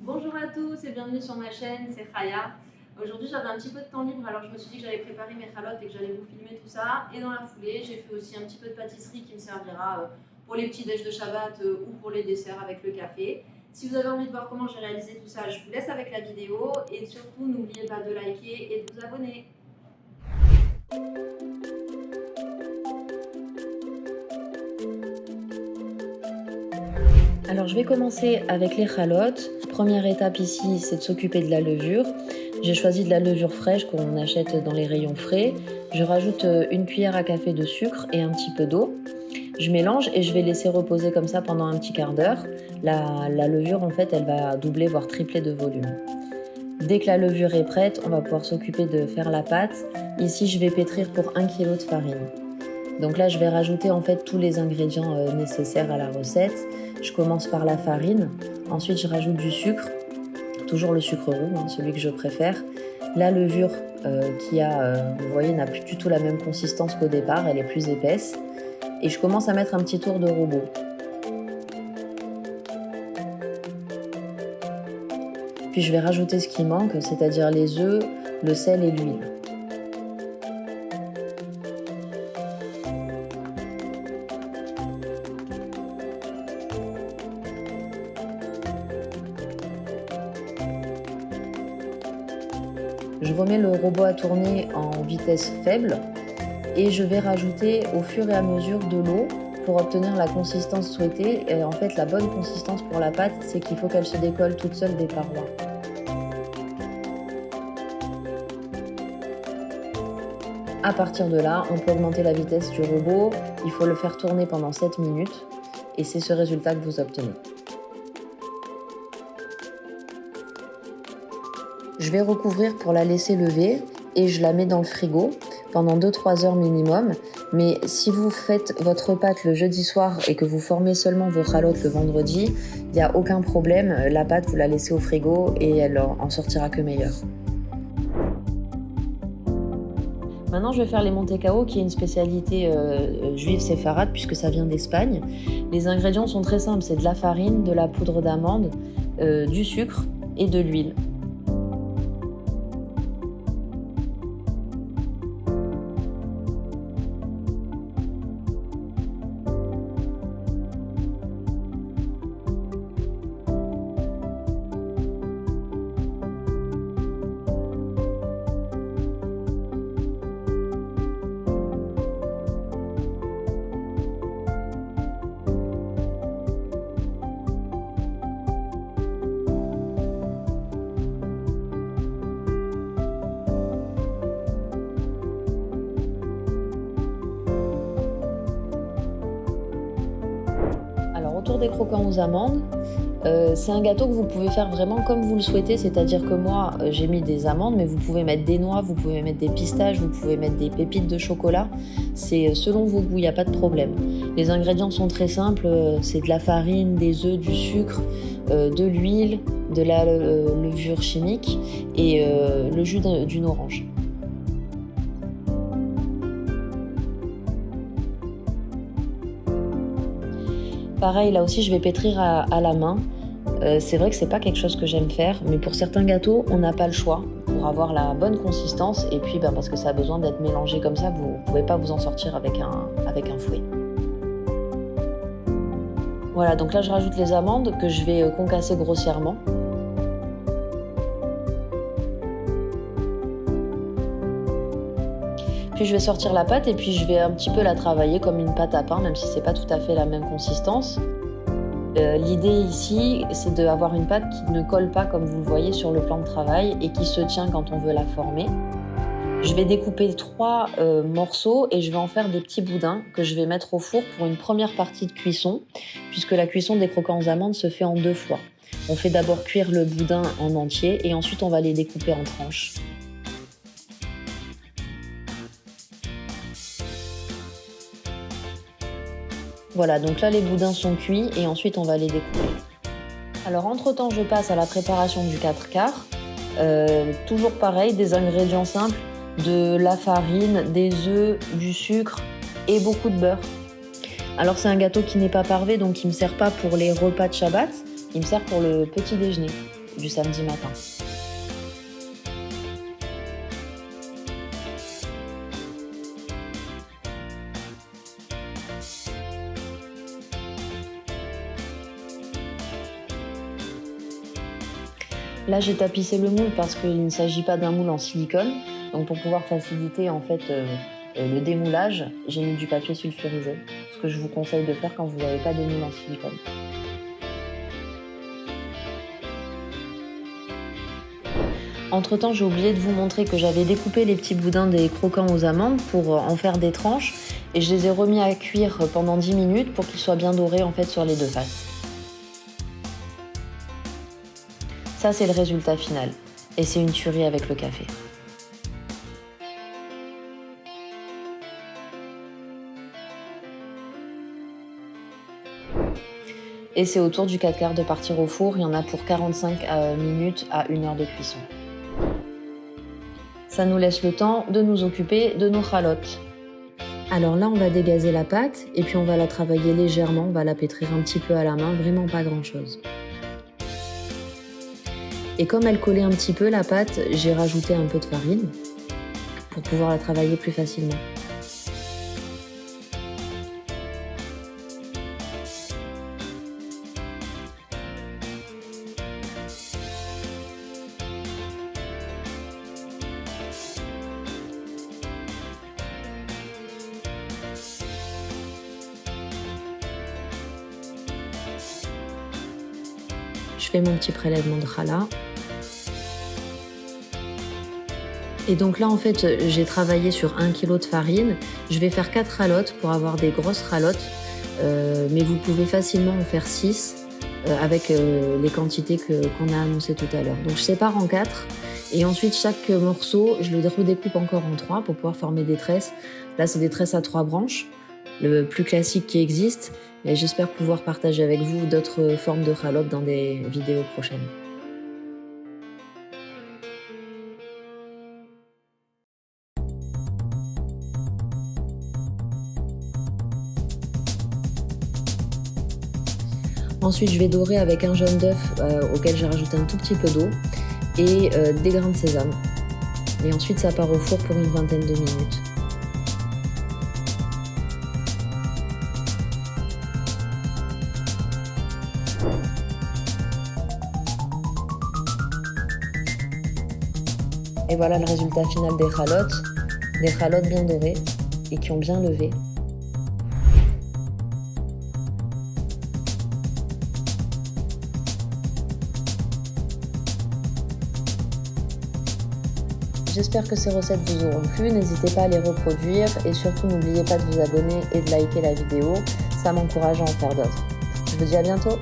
Bonjour à tous et bienvenue sur ma chaîne, c'est Khaya. Aujourd'hui j'avais un petit peu de temps libre, alors je me suis dit que j'allais préparer mes chalotes et que j'allais vous filmer tout ça. Et dans la foulée, j'ai fait aussi un petit peu de pâtisserie qui me servira pour les petits déj de Shabbat ou pour les desserts avec le café. Si vous avez envie de voir comment j'ai réalisé tout ça, je vous laisse avec la vidéo et surtout n'oubliez pas de liker et de vous abonner. Alors je vais commencer avec les chalotes. Première étape ici, c'est de s'occuper de la levure. J'ai choisi de la levure fraîche qu'on achète dans les rayons frais. Je rajoute une cuillère à café de sucre et un petit peu d'eau. Je mélange et je vais laisser reposer comme ça pendant un petit quart d'heure. La levure en fait, elle va doubler voire tripler de volume. Dès que la levure est prête, on va pouvoir s'occuper de faire la pâte. Ici, je vais pétrir pour 1 kg de farine. Donc là, je vais rajouter en fait tous les ingrédients nécessaires à la recette. Je commence par la farine, ensuite je rajoute du sucre, toujours le sucre roux, celui que je préfère. La levure vous voyez, n'a plus du tout la même consistance qu'au départ, elle est plus épaisse. Et je commence à mettre un petit tour de robot. Puis je vais rajouter ce qui manque, c'est-à-dire les œufs, le sel et l'huile. Je remets le robot à tourner en vitesse faible et je vais rajouter au fur et à mesure de l'eau pour obtenir la consistance souhaitée. Et en fait, la bonne consistance pour la pâte, c'est qu'il faut qu'elle se décolle toute seule des parois. À partir de là, on peut augmenter la vitesse du robot. Il faut le faire tourner pendant 7 minutes et c'est ce résultat que vous obtenez. Je vais recouvrir pour la laisser lever et je la mets dans le frigo pendant 2-3 heures minimum. Mais si vous faites votre pâte le jeudi soir et que vous formez seulement vos chalotes le vendredi, il n'y a aucun problème. La pâte, vous la laissez au frigo et elle en sortira que meilleure. Maintenant, je vais faire les mantecao, qui est une spécialité juive séfarade puisque ça vient d'Espagne. Les ingrédients sont très simples, c'est de la farine, de la poudre d'amande, du sucre et de l'huile. Alors autour des croquants aux amandes, c'est un gâteau que vous pouvez faire vraiment comme vous le souhaitez, c'est-à-dire que moi j'ai mis des amandes, mais vous pouvez mettre des noix, vous pouvez mettre des pistaches, vous pouvez mettre des pépites de chocolat, c'est selon vos goûts, il n'y a pas de problème. Les ingrédients sont très simples, c'est de la farine, des œufs, du sucre, de l'huile, de la levure chimique et le jus d'une orange. Pareil, là aussi je vais pétrir à la main. C'est vrai que c'est pas quelque chose que j'aime faire, mais pour certains gâteaux, on n'a pas le choix pour avoir la bonne consistance. Et puis parce que ça a besoin d'être mélangé comme ça, vous ne pouvez pas vous en sortir avec un fouet. Voilà, donc là je rajoute les amandes que je vais concasser grossièrement. Puis je vais sortir la pâte et puis je vais un petit peu la travailler comme une pâte à pain, même si c'est pas tout à fait la même consistance. L'idée ici, c'est d'avoir une pâte qui ne colle pas comme vous le voyez sur le plan de travail et qui se tient quand on veut la former. Je vais découper 3 morceaux et je vais en faire des petits boudins que je vais mettre au four pour une première partie de cuisson, puisque la cuisson des croquants aux amandes se fait en 2 fois. On fait d'abord cuire le boudin en entier et ensuite on va les découper en tranches. Voilà, donc là les boudins sont cuits et ensuite on va les découper. Alors entre-temps, je passe à la préparation du 4 quarts. Toujours pareil, des ingrédients simples, de la farine, des œufs, du sucre et beaucoup de beurre. Alors c'est un gâteau qui n'est pas parvé, donc il ne me sert pas pour les repas de Shabbat, il me sert pour le petit déjeuner. du samedi matin. Là, j'ai tapissé le moule parce qu'il ne s'agit pas d'un moule en silicone. Donc pour pouvoir faciliter en fait le démoulage, j'ai mis du papier sulfurisé. Ce que je vous conseille de faire quand vous n'avez pas de moule en silicone. Entre-temps, j'ai oublié de vous montrer que j'avais découpé les petits boudins des croquants aux amandes pour en faire des tranches. Et je les ai remis à cuire pendant 10 minutes pour qu'ils soient bien dorés en fait sur les deux faces. Ça, c'est le résultat final. Et c'est une tuerie avec le café. Et c'est au tour du 4/4 de partir au four. Il y en a pour 45 minutes à 1 heure de cuisson. Ça nous laisse le temps de nous occuper de nos chalotes. Alors là, on va dégazer la pâte et puis on va la travailler légèrement. On va la pétrir un petit peu à la main, vraiment pas grand-chose. Et comme elle collait un petit peu la pâte, j'ai rajouté un peu de farine pour pouvoir la travailler plus facilement. Je fais mon petit prélèvement de challah. Et donc là, en fait, j'ai travaillé sur 1 kg de farine. Je vais faire 4 chalotes pour avoir des grosses chalotes. Mais vous pouvez facilement en faire 6 avec les quantités qu'on a annoncées tout à l'heure. Donc je sépare en 4. Et ensuite, chaque morceau, je le redécoupe encore en 3 pour pouvoir former des tresses. Là, c'est des tresses à 3 branches, le plus classique qui existe. Et j'espère pouvoir partager avec vous d'autres formes de chalotes dans des vidéos prochaines. Ensuite, je vais dorer avec un jaune d'œuf auquel j'ai rajouté un tout petit peu d'eau et des grains de sésame. Et ensuite, ça part au four pour une vingtaine de minutes. Et voilà le résultat final des chalotes bien dorées et qui ont bien levé. J'espère que ces recettes vous auront plu, n'hésitez pas à les reproduire et surtout n'oubliez pas de vous abonner et de liker la vidéo, ça m'encourage à en faire d'autres. Je vous dis à bientôt.